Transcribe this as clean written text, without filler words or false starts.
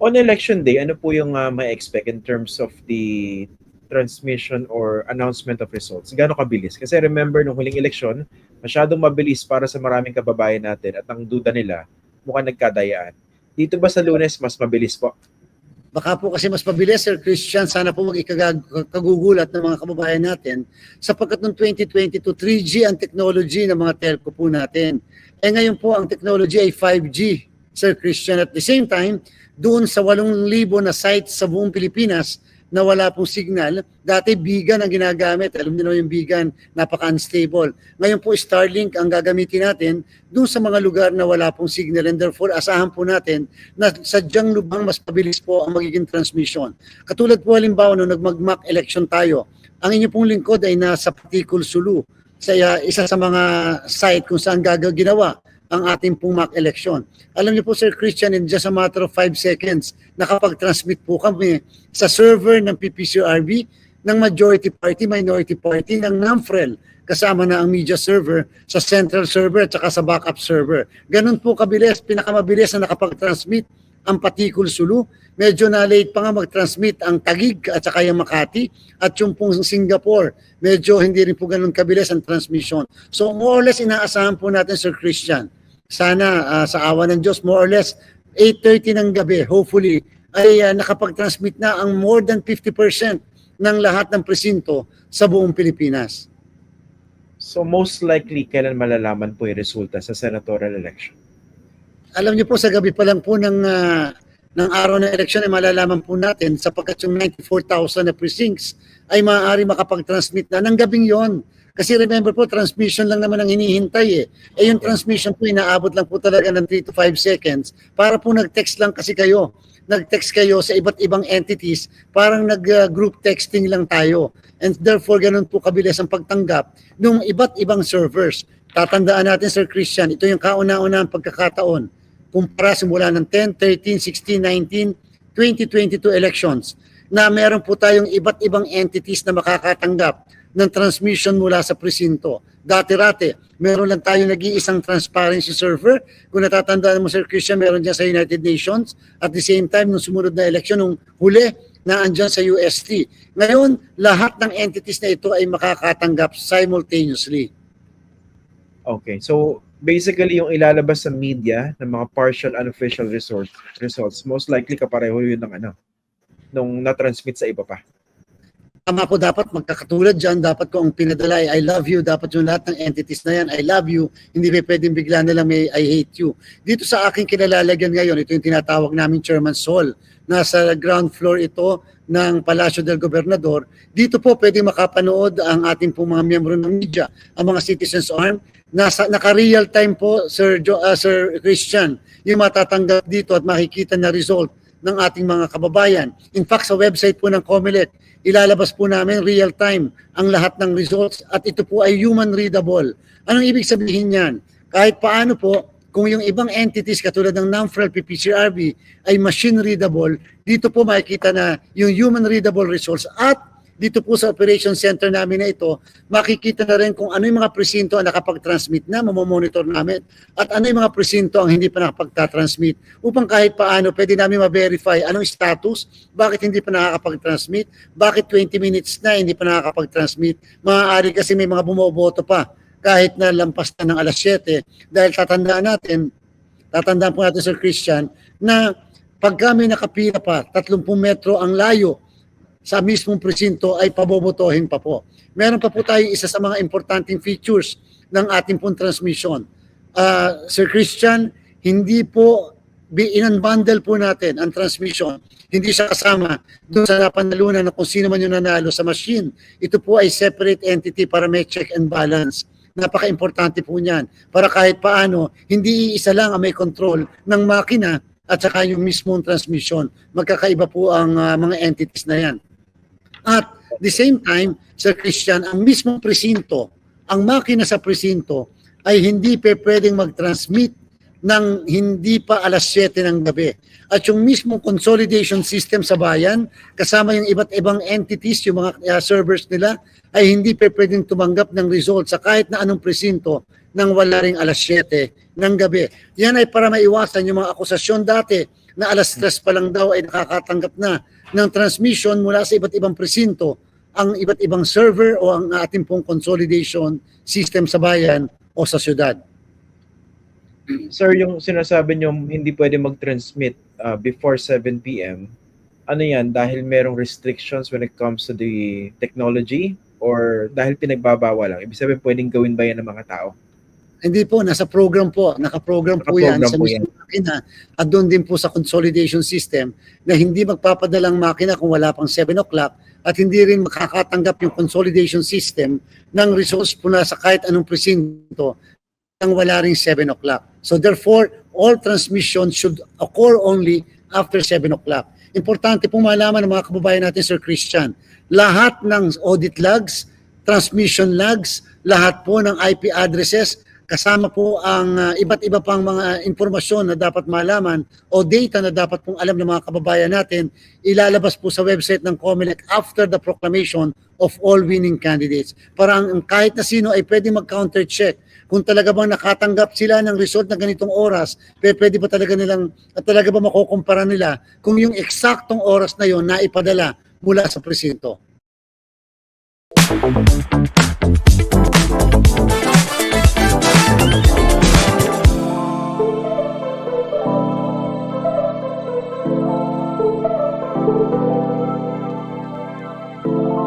On election day, ano po yung ma-expect in terms of the transmission or announcement of results? Gaano kabilis? Kasi remember, nung huling eleksyon, masyadong mabilis para sa maraming kababayan natin at ang duda nila, mukhang nagkadayaan. Dito ba sa Lunes, mas mabilis po? Baka po kasi mas mabilis, Sir Christian, sana po mag-ikagugulat ng mga kababayan natin sapagkat noong 2022, 3G ang technology ng mga telco po natin. Ngayon po ang technology ay 5G, Sir Christian. At the same time, doon sa 8,000 na sites sa buong Pilipinas na wala pong signal, dati Bigan ang ginagamit. Alam niyo na yung Bigan, napaka-unstable. Ngayon po Starlink ang gagamitin natin doon sa mga lugar na wala pong signal, and therefore asahan po natin na sadyang lubhang mas pabilis po ang magiging transmission. Katulad po halimbawa nung nag-mock election tayo, ang inyo pong lingkod ay nasa Patikul, Sulu, sa isa sa mga site kung saan ginawa ang ating pong mock election. Alam niyo po, Sir Christian, in just a matter of 5 seconds, nakapag-transmit po kami sa server ng PPCRB, ng majority party, minority party, ng NAMFREL, kasama na ang media server, sa central server at saka sa backup server. Ganun po kabilis, pinakamabilis na nakapag-transmit ang Patikul, Sulu. Medyo na late pa nga mag-transmit ang Taguig at saka yung Makati at yung pong Singapore. Medyo hindi rin po ganun kabilis ang transmission. So more or less inaasahan po natin, Sir Christian, sana sa awa ng Diyos, more or less 8:30 ng gabi, hopefully, ay nakapag-transmit na ang more than 50% ng lahat ng presinto sa buong Pilipinas. So most likely, kailan malalaman po yung resulta sa senatorial election? Alam niyo po, sa gabi pa lang po ng araw ng eleksyon ay malalaman po natin sapagkat yung 94,000 na precincts ay maaari makapag-transmit na ng gabing yon. Kasi remember po, transmission lang naman ang hinihintay eh. Yung transmission po, inaabot lang po talaga ng 3 to 5 seconds para po nag-text lang kasi kayo. Nag-text kayo sa iba't ibang entities, parang nag-group texting lang tayo. And therefore, ganun po kabilis ang pagtanggap ng iba't ibang servers. Tatandaan natin, Sir Christian, ito yung kauna-unahang pagkakataon kumpara simula ng 10, 13, 16, 19, 2022 elections na meron po tayong iba't ibang entities na makakatanggap ng transmission mula sa presinto. Dati-rate, meron lang tayo nag-iisang transparency server. Kung natatandaan mo, Sir Christian, meron dyan sa United Nations. At the same time, nung sumunod na eleksyon, nung huli, na andyan sa UST. Ngayon, lahat ng entities na ito ay makakatanggap simultaneously. Okay, so basically yung ilalabas sa media ng mga partial unofficial results, most likely kapareho yun ng nung na-transmit sa iba pa. Tama po, dapat magkakatulad dyan. Dapat ko ang pinadala ay I love you. Dapat yung lahat ng entities na yan, I love you. Hindi ba pwedeng bigla na lang may I hate you. Dito sa aking kinalalagyan ngayon, ito yung tinatawag namin Chairman's Hall. Nasa ground floor ito ng Palacio del Gobernador. Dito po pwedeng makapanood ang ating pong mga miyembro ng media, ang mga Citizens Arm. Naka-real time po, Sir Christian, yung matatanggap dito at makikita na result ng ating mga kababayan. In fact, sa website po ng COMELEC, ilalabas po namin real time ang lahat ng results at ito po ay human readable. Anong ibig sabihin yan? Kahit paano po, kung yung ibang entities katulad ng NAMFREL, PPCRB ay machine readable, dito po makikita na yung human readable results at dito po sa operation center namin na ito, makikita na rin kung ano yung mga presinto ang nakapag-transmit na, mamomonitor namin, at ano yung mga presinto ang hindi pa nakapag-transmit, upang kahit paano pwede namin ma-verify anong status, bakit hindi pa nakakapag-transmit, bakit 20 minutes na hindi pa nakakapag-transmit. Maaari kasi may mga bumoboto pa, kahit na lampas na ng alas 7, dahil tatandaan po natin, Sir Christian, na pag kami nakapila pa, 30 metro ang layo, sa mismong presinto ay pabobotohin pa po. Meron pa po tayo isa sa mga importanteng features ng ating pong transmission. Sir Christian, hindi po in-unbundle po natin ang transmission. Hindi siya kasama doon sa napanalunan na kung sino man yung nanalo sa machine. Ito po ay separate entity para may check and balance. Napaka-importante po niyan. Para kahit paano, hindi isa lang ang may control ng makina at saka yung mismong transmission. Magkakaiba po ang mga entities na yan. At the same time, Sir Christian, ang mismong presinto, ang makina sa presinto ay hindi pwedeng mag-transmit ng hindi pa alas 7 ng gabi. At yung mismong consolidation system sa bayan, kasama yung iba't ibang entities, yung mga servers nila, ay hindi pwedeng tumanggap ng result sa kahit na anong presinto nang wala ring alas 7 ng gabi. Yan ay para maiwasan yung mga akusasyon dati na alas 3 pa lang daw ay nakakatanggap na ng transmission mula sa iba't ibang presinto, ang iba't ibang server o ang ating pong consolidation system sa bayan o sa syudad. Sir, yung sinasabi nyo hindi pwede mag-transmit before 7 p.m., ano yan? Dahil merong restrictions when it comes to the technology or dahil pinagbabawal lang? Ibig sabihin, pwedeng gawin ba yan ng mga tao? Hindi po, nasa program po. Nakaprogram po yan Nakaprogram sa po mismong makina at doon din po sa consolidation system na hindi magpapadalang makina kung wala pang 7 o'clock at hindi rin makakatanggap yung consolidation system ng resource po na sa kahit anong presinto nang wala ring 7 o'clock. So therefore, all transmission should occur only after 7 o'clock. Importante po malaman ng mga kababayan natin, Sir Christian, lahat ng audit logs, transmission logs, lahat po ng IP addresses, kasama po ang iba't iba pang mga impormasyon na dapat malaman o data na dapat pong alam ng mga kababayan natin, ilalabas po sa website ng COMELEC after the proclamation of all winning candidates. Para ang kahit na sino ay pwede mag-counter check kung talaga bang nakatanggap sila ng result na ganitong oras, pwede ba talaga nilang, at talaga ba makukumpara nila kung yung eksaktong oras na yon na ipadala mula sa presinto.